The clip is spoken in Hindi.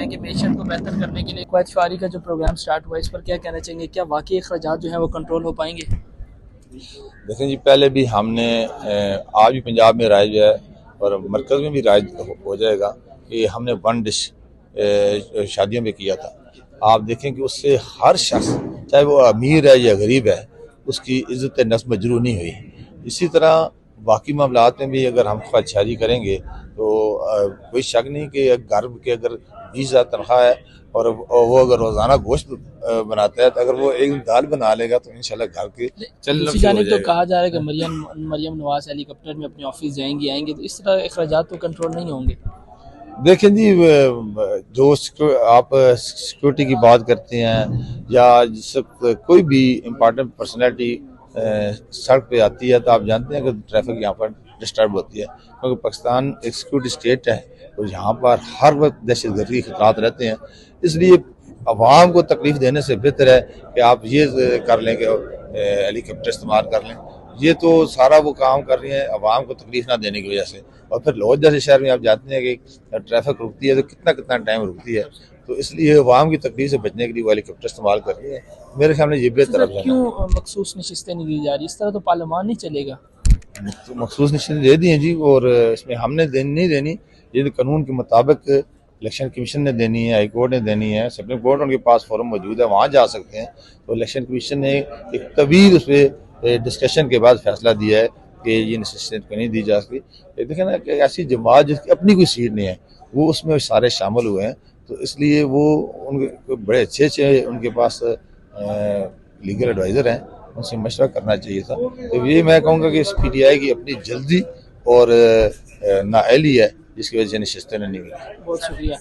हैं कि मेशत को बेहतर करने के लिए क्वैत शुआरी का जो प्रोग्राम स्टार्ट हुआ है इस पर क्या कहना चाहेंगे, क्या वाकई अखराजात जो है वो कंट्रोल हो पाएंगे? देखें जी, पहले भी हमने आज भी पंजाब में राइज है और मरकज़ में भी राइज हो जाएगा कि हमने वन डिश शादियों में किया था। आप देखें कि उससे हर शख्स, चाहे वो अमीर है या गरीब है, उसकी इज़्ज़त नफ्स मजरूह नहीं हुई। इसी तरह बाकी मामलात में भी अगर हम ख्वाहिशशादी करेंगे तो कोई शक नहीं कि घर के अगर 20,000 तनख्वाह है और वो अगर रोज़ाना गोश्त बनाता है तो अगर वो एक दाल बना लेगा तो इंशाल्लाह घर के चलना दूसरी शुरू हो जानिब तो जाएगा। कहा जा रहा है कि मरियम नवाज हेलीकॉप्टर में अपने ऑफिस जाएंगी आएंगे, तो इस तरह अखराजात तो कंट्रोल नहीं होंगे। देखें जी, जो आप सिक्योरिटी की बात करते हैं या जिससे कोई भी इम्पोर्टेंट पर्सनैलिटी सड़क पे आती है तो आप जानते हैं कि ट्रैफिक यहाँ पर डिस्टर्ब होती है, क्योंकि पाकिस्तान एक सिक्योरिटी स्टेट है और यहाँ पर हर वक्त दहशतगर्दी के खतरात रहते हैं। इसलिए अवाम को तकलीफ देने से बेहतर है कि आप ये कर लें कि हेलीकॉप्टर इस्तेमाल कर लें। ये तो सारा वो काम कर रही हैं अवाम को तकलीफ ना देने की वजह से। और फिर लाहौर जैसे शहर में आप जानते हैं कि ट्रैफिक रुकती है तो कितना कितना टाइम रुकती है, तो इसलिए अवाम की तकलीफ से बचने के लिए वो हेलीकॉप्टर इस्तेमाल कर रही है। मेरे ख्याल में ये बेहतर है। क्यों मखसूस नशिस्तें नहीं दी जा रही? इस तरह तो पार्लियामान नहीं चलेगा। मखसूस निशानी दे दी हैं जी, और इसमें हमने नहीं देनी, ये तो कानून के मुताबिक इलेक्शन कमीशन ने देनी है, हाई कोर्ट ने देनी है, सुप्रीम कोर्ट उनके पास फोरम मौजूद है, वहाँ जा सकते हैं। तो इलेक्शन कमीशन ने एक तवील उस पर डिस्कशन के बाद फैसला दिया है कि ये नशिस्तें को नहीं दी जा सकती। देखें ना कि ऐसी जमात जिसकी अपनी कोई सीट नहीं है वो उसमें सारे शामिल हुए हैं, तो इसलिए वो उनके बड़े अच्छे उनके पास लीगल एडवाइज़र हैं, उनसे मशवरा करना चाहिए था। तो ये मैं कहूँगा कि इस PTI की अपनी जल्दी और नाअहली है जिसकी वजह से नशिस्तें नहीं मिली। बहुत शुक्रिया।